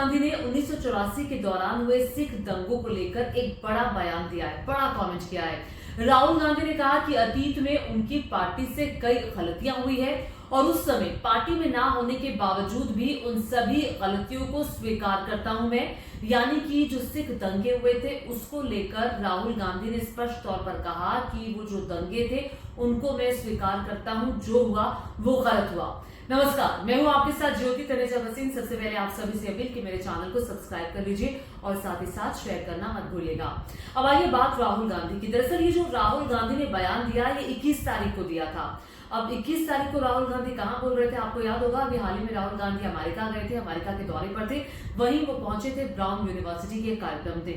गांधी ने 1984 के दौरान हुए सिख दंगों को लेकर एक बड़ा बयान दिया है, बड़ा कमेंट किया है। राहुल गांधी ने कहा कि अतीत में उनकी पार्टी से कई गलतियां हुई है और उस समय पार्टी में ना होने के बावजूद भी उन सभी गलतियों को स्वीकार करता हूं मैं। यानी कि जो सिख दंगे हुए थे उसको लेकर राहुल गांधी ने स्पष्ट तौर पर कहा कि वो जो दंगे थे उनको मैं स्वीकार करता हूं, जो हुआ वो गलत हुआ। नमस्कार, मैं हूं आपके साथ ज्योति तनेजा भसीन। सबसे पहले आप सभी से अपील कि मेरे चैनल को सब्सक्राइब कर लीजिए और साथ ही साथ शेयर करना मत भूलिएगा। अब आइए बात राहुल गांधी की। दरअसल ये जो राहुल गांधी ने बयान दिया ये 21 तारीख को दिया था। अब 21 तारीख को राहुल गांधी कहां बोल रहे थे आपको याद होगा। अभी हाल ही में राहुल गांधी अमेरिका गए थे, अमेरिका के दौरे पर थे। वहीं वो पहुंचे थे ब्राउन यूनिवर्सिटी के कार्यक्रम थे।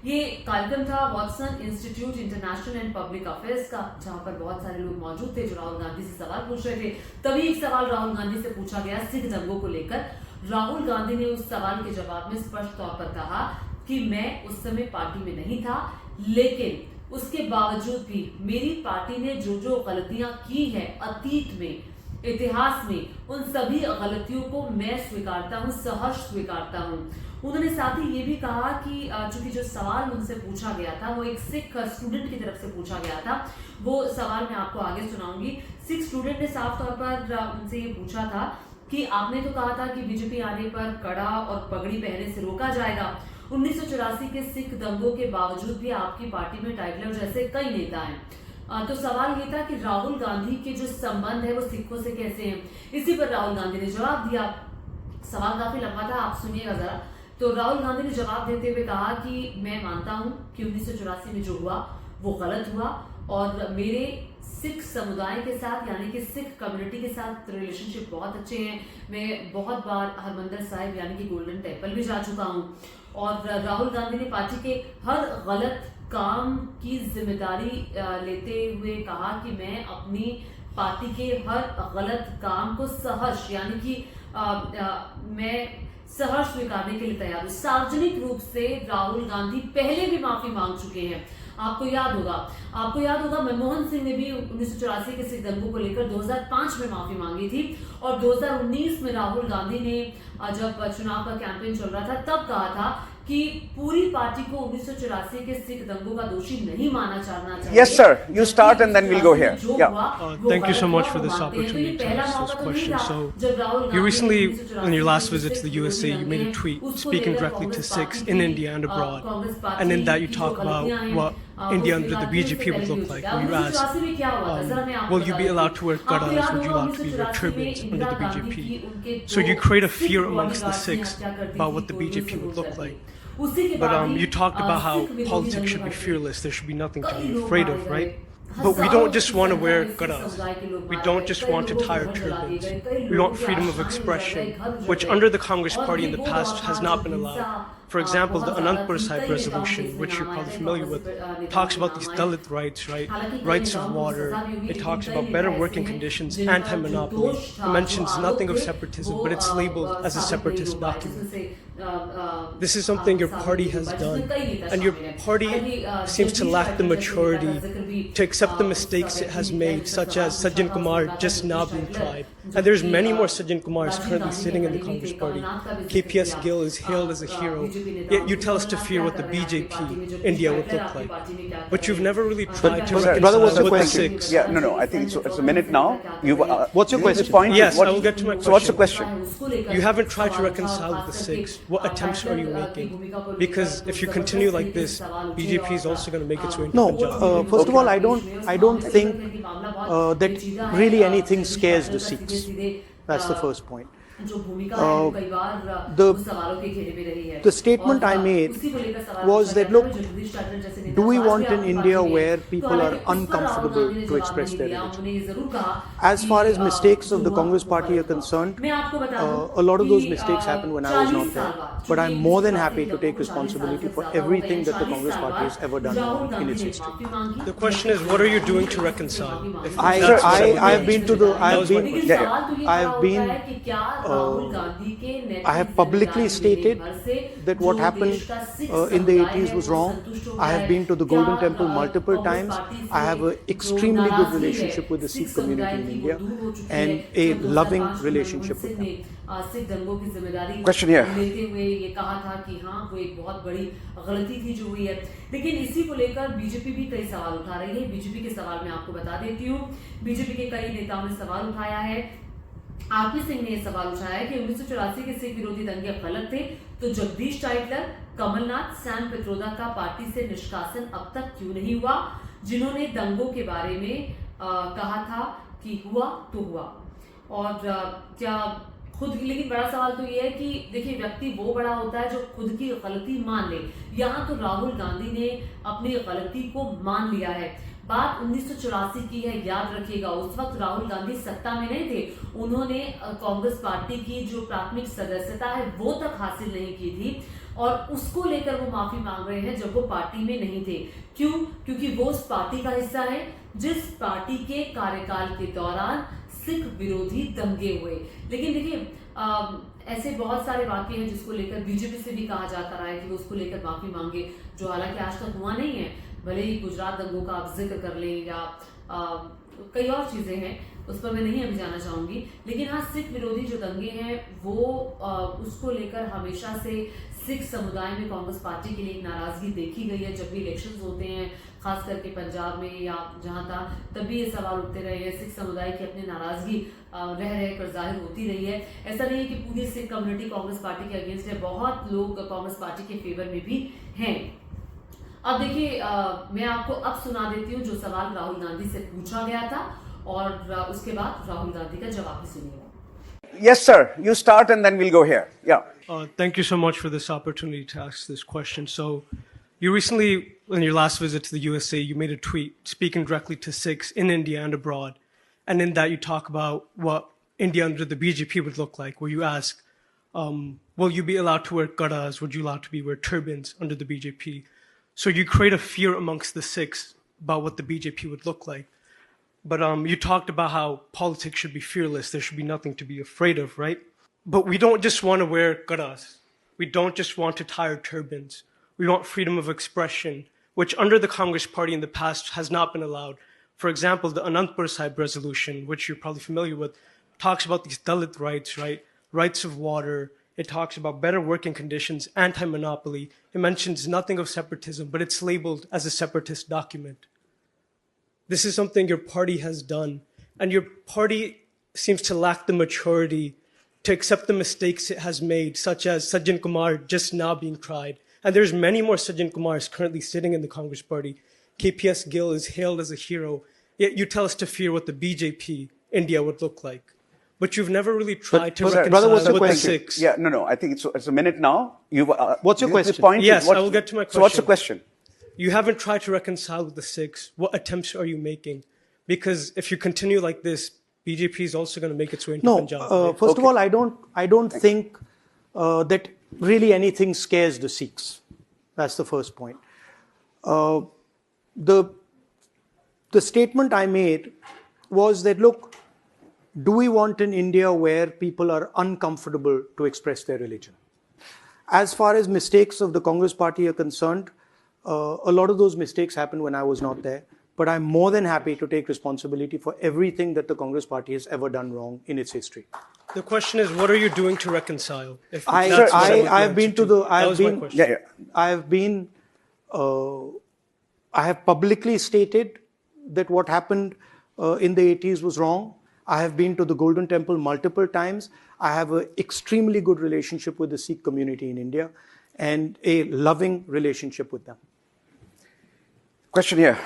ये कार्यक्रम था Watson institute international and public affairs का, जहां पर बहुत सारे लोग मौजूद थे जो राहुल गांधी से सवाल पूछ रहे थे। तभी एक सवाल राहुल गांधी से पूछा गया सिख दंगों को लेकर। राहुल गांधी ने उस सवाल के जवाब में स्पष्ट तौर पर कहा कि मैं उस समय पार्टी में नहीं था, लेकिन उसके बावजूद भी मेरी पार्टी ने जो जो गलतियां की है अतीत में, इतिहास में, उन सभी गलतियों को मैं स्वीकारता हूं, सहर्ष स्वीकारता हूं। उन्होंने साथ ही ये भी कहा कि चूंकि जो सवाल उनसे पूछा गया था वो एक सिख स्टूडेंट की तरफ से पूछा गया था, वो सवाल मैं आपको आगे सुनाऊंगी। सिख स्टूडेंट ने साफ तौर पर उनसे ये पूछा था कि आपने तो कहा था कि बीजेपी आने पर कड़ा और पगड़ी पहनने से रोका जाएगा। 1984 के सिख दंगों के बावजूद भी आपकी पार्टी में टाइटलर जैसे कई नेता हैं। तो सवाल ये था कि राहुल गांधी के जो संबंध है वो सिखों से कैसे हैं। इसी पर राहुल गांधी ने जवाब दिया। सवाल काफी लंबा था, आप सुनिएगा जरा। तो राहुल गांधी ने जवाब देते हुए कहा कि मैं मानता हूं कि 1984 में जो हुआ वो गलत हुआ और मेरे सिख समुदाय के साथ यानी कि सिख कम्युनिटी के साथ रिलेशनशिप बहुत अच्छे हैं। मैं बहुत बार हरमंदिर साहिब यानी कि गोल्डन टेम्पल भी जा चुका हूं। और राहुल गांधी ने पार्टी के हर गलत काम की जिम्मेदारी लेते हुए कहा कि मैं अपनी पार्टी के हर गलत काम को सहर्ष यानी कि मैं सहर्ष स्वीकारने के लिए तैयार हूं। सार्वजनिक रूप से राहुल गांधी पहले भी माफी मांग चुके हैं। आपको याद होगा मनमोहन सिंह ने भी 1984 के सिख दंगों को लेकर 2005 में माफी मांगी थी और 2019 में राहुल गांधी ने जब चुनाव का कैंपेन चल रहा था तब कहा था कि पूरी पार्टी को 1984 के सिख दंगों का दोषी नहीं माना जाना चाहिए। Yes, sir. You start and then we'll go here. Yeah. Thank you so much for this opportunity to ask this question. So, you recently, on your last visit to the USA, you made a tweet speaking directly to Sikhs in India and abroad, and in that you talk about what India under the BJP would look like. Where you asked, will you be allowed to wear gadas? Would you allowed to wear turbans under the BJP? So you create a fear amongst the Sikhs about what the BJP would look like. But you talked about how politics should be fearless. There should be nothing to be afraid of, right? But we don't just want to wear gadas. We don't just want to tie our turbans. We want freedom of expression, which under the Congress Party in the past has not been allowed. For example, the Anandpur Sahib resolution, which you're probably familiar with, talks about these Dalit rights, right? Rights of water. It talks about better working conditions, anti-monopoly. It mentions nothing of separatism, but it's labeled as a separatist document. This is something your party has done, and your party seems to lack the maturity to accept the mistakes it has made, such as Sajjan Kumar just now being tried. And there's many more Sajjan Kumars currently sitting in the Congress Party. KPS Gill is hailed as a hero, yet you tell us to fear what the BJP India would look like. But you've never really tried to reconcile with the Sikhs. Yeah, no, I think it's a minute now. What's your question? Point? Yes, I will get to my question. So what's the question? You haven't tried to reconcile with the Sikhs. What attempts are you making? Because if you continue like this, BJP is also going to make its way into Punjab. No, first of all, I don't think that really anything scares the Sikhs. That's the first point. The statement I made was that, look, do we want an India where people are uncomfortable to express their religion? As far as mistakes of the Congress Party are concerned, a lot of those mistakes happened when I was not there. But I'm more than happy to take responsibility for everything that the Congress Party has ever done in its history. The question is, what are you doing to reconcile? I've been to the, I've been Rahul Gandhi के I have publicly stated that what happened in the 80s was wrong. I have been to the Golden Temple multiple times. I have an extremely good relationship with the Sikh community in India and a loving relationship with them. Sikh दंगों की जिम्मेदारी Question here. लेते हुए ये कहा था कि हाँ वो एक बहुत बड़ी गलती थी जो हुई है, लेकिन इसी को लेकर बीजेपी भी कई सवाल उठा रही है। बीजेपी के सवाल मैं आपको बता देती हूँ। बीजेपी के कई नेताओं ने सवाल उठाया है। आरपी सिंह ने यह सवाल उठाया कि 1984 के सिख विरोधी दंगे गलत थे, तो जगदीश टाइटलर, कमलनाथ, सैम पित्रोदा का पार्टी से निष्कासन अब तक क्यों नहीं हुआ, जिन्होंने दंगों के बारे में कहा था कि हुआ तो हुआ। और क्या खुद, लेकिन बड़ा सवाल तो ये है कि देखिए व्यक्ति वो बड़ा होता है जो खुद की गलती मान ले। यहाँ तो राहुल गांधी ने अपनी गलती को मान लिया है। बात 1984 की है, याद रखिएगा उस वक्त राहुल गांधी सत्ता में नहीं थे। उन्होंने कांग्रेस पार्टी की जो प्राथमिक सदस्यता है वो तक हासिल नहीं की थी और उसको लेकर वो माफी मांग रहे हैं जब वो पार्टी में नहीं थे। क्यों? क्योंकि वो उस पार्टी का हिस्सा है जिस पार्टी के कार्यकाल के दौरान सिख विरोधी दंगे हुए। लेकिन देखिए ऐसे बहुत सारे वाक्य हैं जिसको लेकर बीजेपी से भी कहा जाता रहा है कि वो उसको लेकर माफी मांगे, जो हालांकि आज तक हुआ नहीं है। भले ही गुजरात दंगों का आप जिक्र कर लें या कई और चीजें हैं, उस पर मैं नहीं अभी जाना चाहूंगी। लेकिन हाँ, सिख विरोधी जो दंगे हैं वो उसको लेकर हमेशा से सिख समुदाय में कांग्रेस पार्टी के लिए एक नाराजगी देखी गई है। जब भी इलेक्शंस होते हैं, खास करके पंजाब में या जहां था, तभी ये सवाल उठते रहे हैं। सिख समुदाय की अपनी नाराजगी रह कर जाहिर होती रही है। ऐसा नहीं है कि पूरी सिख कम्युनिटी कांग्रेस पार्टी के अगेंस्ट है, बहुत लोग कांग्रेस पार्टी के फेवर में भी हैं। अब देखिए मैं आपको अब सुना देती हूँ जो सवाल राहुल गांधी से पूछा गया था और उसके बाद राहुल गांधी का जवाब भी सुनिएगा। Yes, sir. You start and then we'll go here. Yeah. Thank you so much for this opportunity to ask this question. So, you recently, in your last visit to the USA, you made a tweet speaking directly to Sikhs in India and abroad. And in that, you talk about what India under the BJP would look like, where you ask, will you be allowed to wear gaddas? Would you allowed to be wear turbans under the BJP? So you create a fear amongst the Sikhs about what the BJP would look like. But you talked about how politics should be fearless. There should be nothing to be afraid of, right? But we don't just want to wear gaddas. We don't just want to tie turbans. We want freedom of expression, which under the Congress Party in the past has not been allowed. For example, the Anandpur Sahib resolution, which you're probably familiar with, talks about these Dalit rights, right? Rights of water. It talks about better working conditions, anti-monopoly. It mentions nothing of separatism, but it's labeled as a separatist document. This is something your party has done, and your party seems to lack the maturity to accept the mistakes it has made, such as Sajjan Kumar just now being tried. And there's many more Sajjan Kumars currently sitting in the Congress Party. KPS Gill is hailed as a hero, yet you tell us to fear what the BJP India would look like. But you've never really tried to reconcile brother, what's the with the question? Sikhs. Yeah, no. I think it's a minute now. What's your question? The point Yes, is, I will get to my question. So what's the question? You haven't tried to reconcile with the Sikhs. What attempts are you making? Because if you continue like this, BJP is also going to make its way into Punjab. Right? First of all, I don't think that really anything scares the Sikhs. That's the first point. The statement I made was that, look, do we want an India where people are uncomfortable to express their religion? As far as mistakes of the Congress Party are concerned, a lot of those mistakes happened when I was not there. But I'm more than happy to take responsibility for everything that the Congress Party has ever done wrong in its history. The question is, what are you doing to reconcile? If I that's what have want been you to the. I That have was my been. question. Yeah. I have publicly stated that what happened in the 80s was wrong. I have been to the Golden Temple multiple times. I have an extremely good relationship with the Sikh community in India and a loving relationship with them. Question here.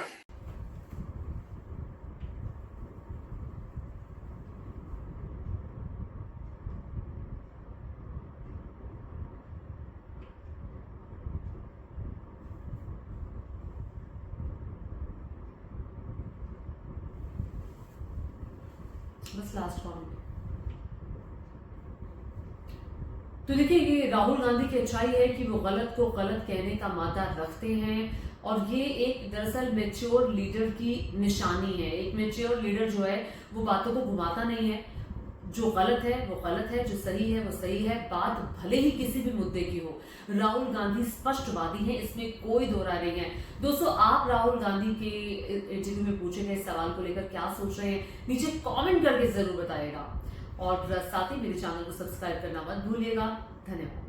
बस last comment. तो देखिए, ये राहुल गांधी की अच्छाई है कि वो गलत को गलत कहने का मादा रखते हैं और ये एक दरअसल मैच्योर लीडर की निशानी है। एक मैच्योर लीडर जो है वो बातों को घुमाता नहीं है, जो गलत है वो गलत है, जो सही है वो सही है। बात भले ही किसी भी मुद्दे की हो, राहुल गांधी स्पष्टवादी हैं, इसमें कोई दो राय नहीं है। दोस्तों, आप राहुल गांधी के इंटरव्यू में पूछे गए सवाल को लेकर क्या सोच रहे हैं, नीचे कमेंट करके जरूर बताइएगा। और साथ ही मेरे चैनल को सब्सक्राइब करना मत भूलिएगा। धन्यवाद।